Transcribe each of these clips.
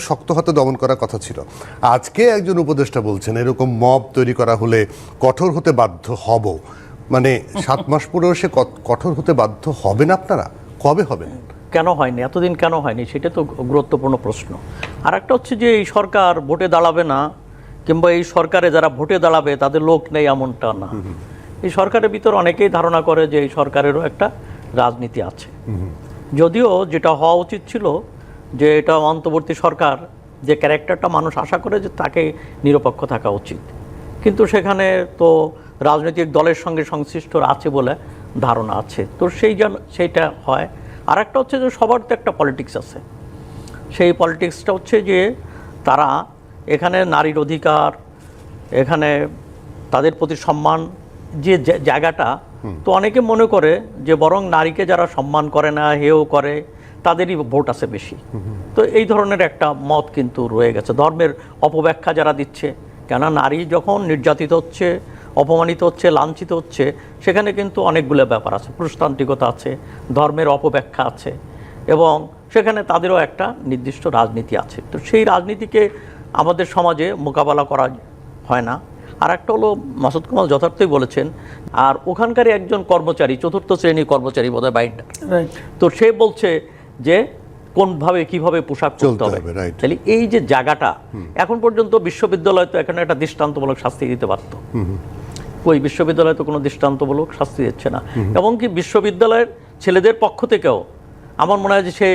শক্ত হাতে দমন করার কথা ছিল। আজকে একজন উপদেষ্টা বলছেন এরকম মব তৈরি করা হলে কঠোর হতে বাধ্য হব। মানে 7 মাস পরেও সে কঠোর হতে বাধ্য হবেন আপনারা? কবে হবেন? কেন হয়নি এতদিন, কেন হয়নি সেটা তো গুরুত্বপূর্ণ প্রশ্ন। আর একটা হচ্ছে যে এই সরকার ভোটে দাঁড়াবে না, কিংবা এই সরকারে যারা ভোটে দাঁড়াবে তাদের লোক নেই, এমনটা না। এই সরকারের ভিতর অনেকেই ধারণা করে যে এই সরকারেরও একটা রাজনীতি আছে, যদিও যেটা হওয়া উচিত ছিল যে এটা অন্তর্বর্তী সরকার যে ক্যারেক্টারটা মানুষ আশা করে যে তাকে নিরপেক্ষ থাকা উচিত, কিন্তু সেখানে তো রাজনৈতিক দলের সঙ্গে সংশ্লিষ্ট আছে বলে ধারণা আছে, তো সেইটা হয়। আর একটা হচ্ছে যে সবার তো একটা পলিটিক্স আছে, সেই পলিটিক্সটা হচ্ছে যে তারা এখানে নারীর অধিকার, এখানে তাদের প্রতি সম্মান যে জায়গাটা, তো অনেকে মনে করে যে বরং নারীকে যারা সম্মান করে না, হেও করে, তাদেরই ভোট আছে বেশি। তো এই ধরনের একটা মত কিন্তু রয়ে গেছে। ধর্মের অপব্যাখ্যা যারা দিচ্ছে, কেন নারী যখন নির্যাতিত হচ্ছে, অপমানিত হচ্ছে, লাঞ্ছিত হচ্ছে, সেখানে কিন্তু অনেকগুলো ব্যাপার আছে, পুরুষতান্ত্রিকতা আছে, ধর্মের অপব্যাখ্যা আছে, এবং সেখানে তাদেরও একটা নির্দিষ্ট রাজনীতি আছে। তো সেই রাজনীতিকে আমাদের সমাজে মোকাবেলা করা হয় না। আর একটা হলো, মাসুদ কামাল যথার্থই বলেছেন, আর ওখানকারই একজন কর্মচারী, 4র্থ শ্রেণীর কর্মচারী বোধহয় বাইনটা, তো সে বলছে যে কোনভাবে কিভাবে পোশাক চলতে হবে। তাহলে এই যে জায়গাটা, এখন পর্যন্ত বিশ্ববিদ্যালয় তো এখানে একটা দৃষ্টান্তমূলক শাস্তি দিতে পারত, ওই বিশ্ববিদ্যালয় তো কোনো দৃষ্টান্তমূলক শাস্তি দিচ্ছে না। এবং কি বিশ্ববিদ্যালয়ের ছেলেদের পক্ষ থেকেও আমার মনে হয় যে সে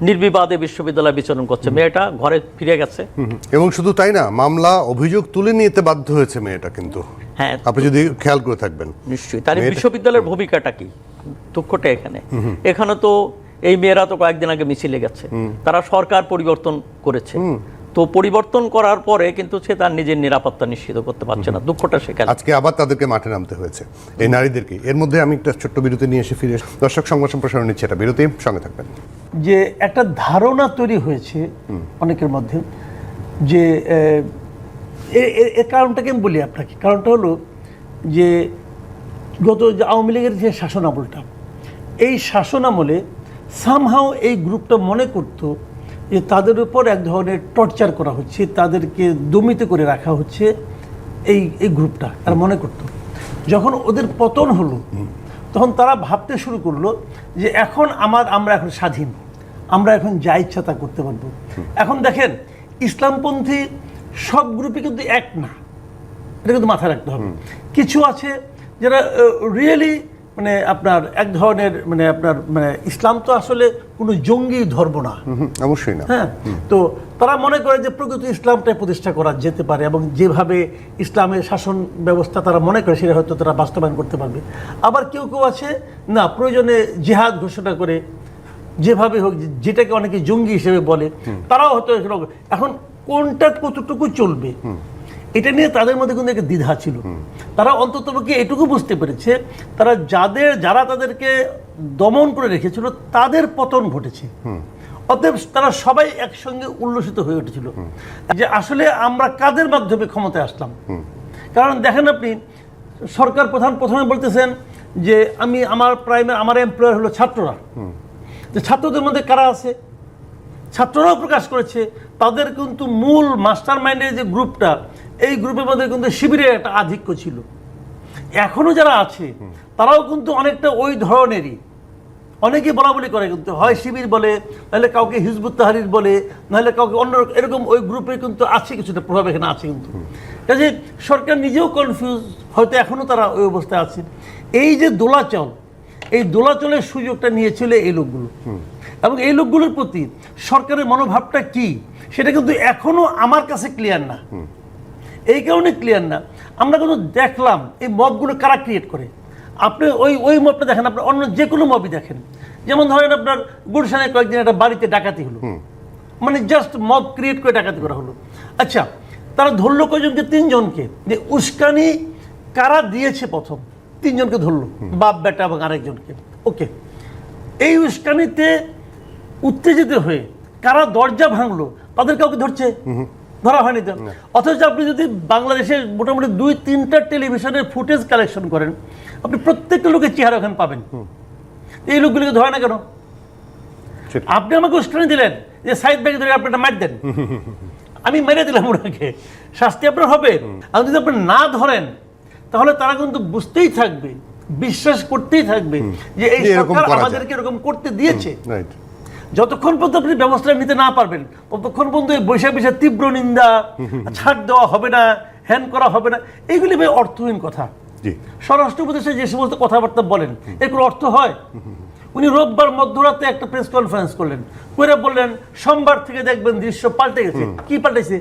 নির্বিবাদে বিশ্ববিদ্যালয় বিচরণ করছে, মেয়েটা ঘরে ফিরে গেছে। এবং শুধু তাই না, মামলা অভিযোগ তুলে নিতে বাধ্য হয়েছে মেয়েটা, কিন্তু হ্যাঁ আপনি যদি খেয়াল করে থাকবেন নিশ্চয়ই। তার বিশ্ববিদ্যালয়ের ভূমিকাটা কি, দুঃখটা এখানে তো এই মেয়েরা তো কয়েকদিন আগে মিছিলে গেছে, তারা সরকার পরিবর্তন করেছে, তো পরিবর্তন করার পরে কিন্তু সে তার নিজের নিরাপত্তা নিশ্চিত করতে পারছে না, দুঃখটা সেখানে। আজকে আবার তাদেরকে মাঠে নামতে হয়েছে, এই নারীদেরকে। এর মধ্যে আমি একটা ছোট্ট বিরতি নিয়ে এসে ফিরে দর্শক সংবাদ সম্প্রসারণ নিচ্ছে, এটা বিরতি, সঙ্গে থাকবেন। যে একটা ধারণা তৈরি হয়েছে অনেকের মধ্যে যে এর কারণটাকে আমি বলি আপনাকে। কারণটা হলো যে গত আওয়ামী লীগের যে শাসনামলটা, এই শাসনামলে সামহাও এই গ্রুপটা মনে করতো যে তাদের উপর এক ধরনের টর্চার করা হচ্ছে, তাদেরকে দমিত করে রাখা হচ্ছে, এই গ্রুপটা তারা মনে করতো। যখন ওদের পতন হলো, তখন তারা ভাবতে শুরু করলো যে এখন আমরা এখন স্বাধীন, আমরা এখন যা ইচ্ছা তা করতে পারবো। এখন দেখেন, ইসলামপন্থী সব গ্রুপই কিন্তু এক না, এটা কিন্তু মাথায় রাখতে হবে। কিছু আছে যারা রিয়েলি মানে আপনার এক ধরনের মানে ইসলাম তো আসলে কোনো জঙ্গি ধর্ম না, অবশ্যই না। হ্যাঁ, তো তারা মনে করে যে প্রকৃত ইসলামটাই প্রতিষ্ঠা করা যেতে পারে, এবং যেভাবে ইসলামের শাসন ব্যবস্থা তারা মনে করে সেটা হয়তো তারা বাস্তবায়ন করতে পারবে। আবার কেউ কেউ আছে না, প্রয়োজনে জিহাদ ঘোষণা করে যেভাবে হোক, যেটাকে অনেকে জঙ্গি হিসেবে বলে, তারাও হয়তো এখন কোনটা কতটুকু চলবে এটা নিয়ে তাদের মধ্যে কিন্তু একটা দ্বিধা ছিল। তারা অন্ততপক্ষে এটুকু বুঝতে পেরেছে, তারা যারা তাদেরকে দমন করে রেখেছিল তাদের পতন ঘটেছে, অতএব তারা সবাই একসঙ্গে উল্লসিত হয়ে উঠেছিল যে আসলে আমরা কাদের মাধ্যমে ক্ষমতায় আসলাম। কারণ দেখেন আপনি, সরকার প্রধান প্রথমে বলতেছেন যে আমার এমপ্লয়ার হলো ছাত্ররা, যে ছাত্রদের মধ্যে কারা আছে, ছাত্ররাও প্রকাশ করেছে তাদের কিন্তু মূল মাস্টার মাইন্ডের যে গ্রুপটা, এই গ্রুপের মধ্যে কিন্তু শিবিরের একটা আধিক্য ছিল। এখনো যারা আছে তারাও কিন্তু অনেকটা ওই ধরনেরই, অনেকে বলা বলি করে, কিন্তু হয় শিবির বলে, নাহলে কাউকে হিজবুত তাহরির বলে, নাহলে কাউকে অন্য এরকম ওই গ্রুপে কিন্তু আছে, কিছুটা প্রভাব এখানে আছে। কিন্তু কাজে সরকার নিজেও কনফিউজ, হয়তো এখনো তারা ওই অবস্থায় আছে। এই যে দোলাচল, এই দোলাচলের সুযোগটা নিয়েছিল এই লোকগুলো, এবং এই লোকগুলোর প্রতি সরকারের মনোভাবটা কি সেটা কিন্তু এখনো আমার কাছে ক্লিয়ার না। এই কারণে ক্লিয়ার না, আমরা কিন্তু দেখলাম এই মবগুলো কারা ক্রিয়েট করে। আপনি ওই মবটা দেখেন, আপনি অন্য যে কোনো মবই দেখেন, যেমন ধরেন আপনার গুলশানে কয়েকদিন একটা বাড়িতে ডাকাতি হলো, মানে জাস্ট মব ক্রিয়েট করে ডাকাতি করা হলো। আচ্ছা, তারা ধরলো কয়জনকে? 3 জনকে। যে উস্কানি কারা দিয়েছে প্রথম, 3 জনকে ধরলো, বাপ বেটা এবং আরেকজনকে। ওকে, এই উস্কানিতে উত্তেজিত হয়ে কারা দরজা ভাঙলো তাদের কাউকে ধরছে? ধরা হয়নি তো। অথচ আপনি যদি বাংলাদেশের মোটামুটি 2-3টা টেলিভিশনের ফুটেজ কালেকশন করেন, আপনি প্রত্যেকটা লোকের চেহারা ওখানে পাবেন। এই লোকগুলিকে ধরে না কেন? আপনি আমাকে উস্কানি দিলেন, যে সাইদ ভাইকে ধরে আপনি একটা মার দেন, আমি মেরে দিলাম ওনাকে, শাস্তি আপনার হবে। আর যদি আপনি না ধরেন তাহলে তারা কিন্তু বুঝতেই থাকবে, বিশ্বাস করতেই থাকবে যে এই এরকম সরকার করা যায়। আমাদেরকে এরকম করতে দিয়েছে। রাইট। যতক্ষণ পর্যন্ত আপনি ব্যবস্থা নিতে না পারবেন ততক্ষণ পর্যন্ত এই বৈশাখ বৈশাখ তীব্র নিন্দা, ছাড় দেওয়া হবে না, হ্যান করা হবে না, এইগুলি ভাই অর্থহীন কথা। জি। স্বরাষ্ট্র উপদেষ্টা যে সমস্ত কথাবার্তা বলেন এর কোনো অর্থ হয়? উনি রোববার মধ্যরাতে একটা প্রেস কনফারেন্স করলেন, করে বললেন সোমবার থেকে দেখবেন দৃশ্য পাল্টে গেছে। কি পাল্টাইছে?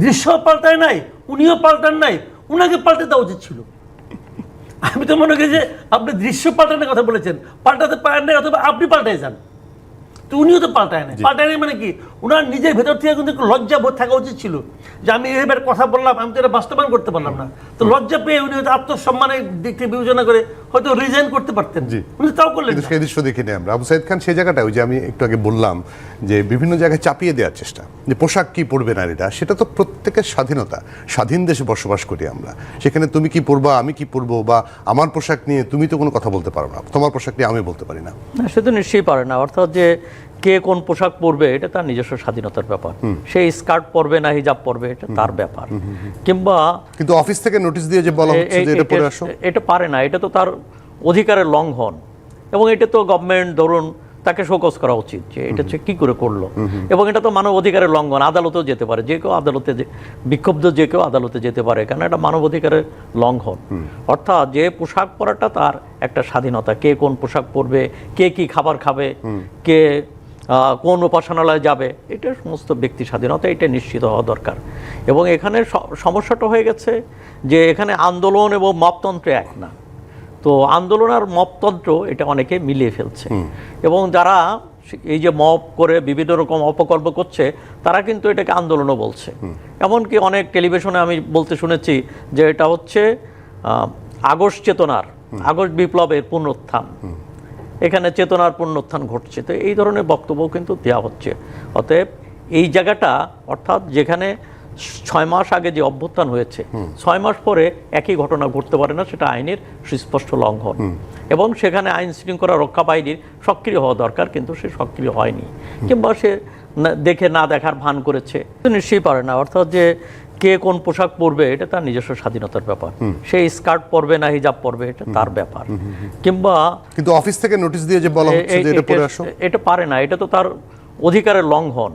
দৃশ্য পাল্টায় নাই, উনিও পাল্টান নাই, উনাকে পাল্টে দেওয়া উচিত ছিল। আমি তো মনে করি যে আপনি দৃশ্য পাল্টানোর কথা বলেছেন, পাল্টাতে পারেন না, অথবা আপনি পাল্টাই যান। তো উনিও তো পাল্টায় না। পাল্টায় নাই মানে কি? উনার নিজের ভেতর থেকে কিন্তু একটু লজ্জা বোধ থাকা উচিত ছিল যে আমি এবার কথা বললাম, আমি তো এটা বাস্তবায়ন করতে পারলাম না। তো লজ্জা পেয়ে উনি হয়তো আত্মসম্মানের দিক থেকে বিবেচনা করে হয়তো রিজাইন করতে পারতেন, উনি তাও করলেন কিন্তু না। সেই দৃশ্য দেখিনি আমরা। আবু সাইদ খান সেই জায়গাটা, ওই যে আমি একটু আগে বললাম যে বিভিন্ন জায়গায় চাপিয়ে দেওয়ার চেষ্টা, যে পোশাক কি পরবে নারীরা, সেটা তো প্রত্যেকের স্বাধীনতা। স্বাধীন দেশে বসবাস করি আমরা, সেখানে তুমি কি পরবা, আমি কি পরবো, বা আমার পোশাক নিয়ে তুমি তো কোনো কথা বলতে পারো না, তোমার পোশাক নিয়ে আমি বলতে পারি না। না, সে তো নিশ্চয়ই পারে না। অর্থাৎ যে কে কোন পোশাক পরবে এটা তার নিজস্ব স্বাধীনতার ব্যাপার। সে স্কার্ট পরবে না হিজাব পরবে এটা তার ব্যাপার। কিংবা কিন্তু অফিস থেকে নোটিশ দিয়ে যে বলা হচ্ছে যে এটা পরে আসো, এটা পারে না, এটা তো তার অধিকারের লঙ্ঘন। এবং এটা তো গভর্নমেন্ট ধরুন তাকে শোকজ করা উচিত যে এটা হচ্ছে কি করে করলো। এবং এটা তো মানব অধিকারের লঙ্ঘন, আদালতেও যেতে পারে, যে কেউ আদালতে, বিক্ষুব্ধ যে কেউ আদালতে যেতে পারে, কারণ এটা মানব অধিকারের লঙ্ঘন। অর্থাৎ যে পোশাক পরাটা তার একটা স্বাধীনতা, কে কোন পোশাক পরবে, কে কি খাবার খাবে, কে কোন উপাসনালয়ে যাবে, এটা সমস্ত ব্যক্তি স্বাধীনতা, এটা নিশ্চিত হওয়া দরকার। এবং এখানে সমস্যাটা হয়ে গেছে যে এখানে আন্দোলন এবং মপতন্ত্র এক না। তো আন্দোলন আর মপতন্ত্র এটা অনেকে মিলিয়ে ফেলছে। এবং যারা এই যে মপ করে বিভিন্ন রকম অপকর্ম করছে তারা কিন্তু এটাকে আন্দোলনও বলছে। এমনকি অনেক টেলিভিশনে আমি বলতে শুনেছি যে এটা হচ্ছে আগস্ট চেতনার, আগস্ট বিপ্লবের পুনরুত্থান, এখানে চেতনার পুনরুত্থান ঘটছে। তো এই ধরনের বক্তব্য কিন্তু দেওয়া হচ্ছে। অতএব এই জায়গাটা, অর্থাৎ যেখানে 6 মাস আগে যে অভ্যুত্থান হয়েছে, 6 মাস পরে একই ঘটনা ঘটতে পারে না, সেটা আইনের সুস্পষ্ট লঙ্ঘন। এবং সেখানে আইন শৃঙ্খলা রক্ষা বাহিনীর সক্রিয় হওয়া দরকার, কিন্তু সে সক্রিয় হয়নি, কিংবা সে দেখে না দেখার ভান করেছে। নিশ্চয়ই পারে না। অর্থাৎ যে কে কোন পোশাক পরবে এটা তার নিজস্ব স্বাধীনতার ব্যাপার। সে স্কার্ট পরবে না হিজাব পরবে এটা তার ব্যাপার। কিংবা কিন্তু অফিস থেকে নোটিশ দিয়ে যে বলা হচ্ছে যে এটা পরে আসো, এটা পারে না, এটা তো তার অধিকারের লঙ্ঘন।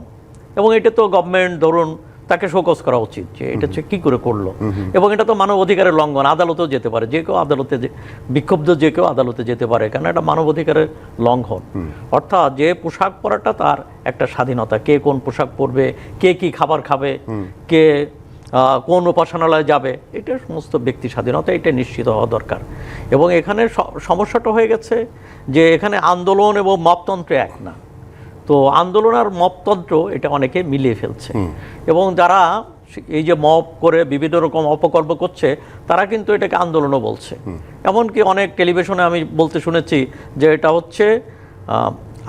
এবং এটা তো গভর্নমেন্ট ধরুন তাকে শোকজ করা উচিত যে এটা হচ্ছে কি করে করলো। এবং এটা তো মানব অধিকারের লঙ্ঘন, আদালতেও যেতে পারে, যে কেউ আদালতে, বিক্ষুব্ধ যে কেউ আদালতে যেতে পারে, কারণ এটা মানব অধিকারের লঙ্ঘন। অর্থাৎ যে পোশাক পরাটা তার একটা স্বাধীনতা, কে কোন পোশাক পরবে, কে কি খাবার খাবে, কে কোন উপাসনালয়ে যাবে, এটা সমস্ত ব্যক্তি স্বাধীনতা, এটা নিশ্চিত হওয়া দরকার। এবং এখানে সমস্যাটা হয়ে গেছে যে এখানে আন্দোলন এবং মপতন্ত্র এক না। তো আন্দোলন আর মপতন্ত্র এটা অনেকে মিলিয়ে ফেলছে। এবং যারা এই যে মপ করে বিভিন্ন রকম অপকর্ম করছে তারা কিন্তু এটাকে আন্দোলনও বলছে। এমনকি অনেক টেলিভিশনে আমি বলতে শুনেছি যে এটা হচ্ছে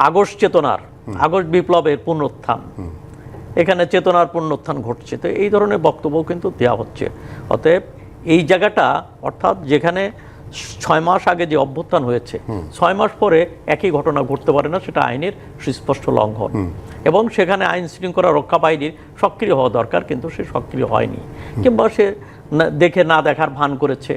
আগস্ট চেতনার, আগস্ট বিপ্লবের পুনরুত্থান, এখানে চেতনার পুনরুত্থান ঘটছে। তো এই ধরনের বক্তব্য কিন্তু দেওয়া হচ্ছে। অতএব এই জায়গাটা, অর্থাৎ যেখানে 6 মাস আগে যে অভ্যুত্থান হয়েছে, 6 মাস পরে একই ঘটনা ঘটতে পারে না, সেটা আইনের সুস্পষ্ট লঙ্ঘন। এবং সেখানে আইন শৃঙ্খলা রক্ষা বাহিনীর সক্রিয় হওয়া দরকার, কিন্তু সে সক্রিয় হয়নি, কিংবা সে দেখে না দেখার ভান করেছে।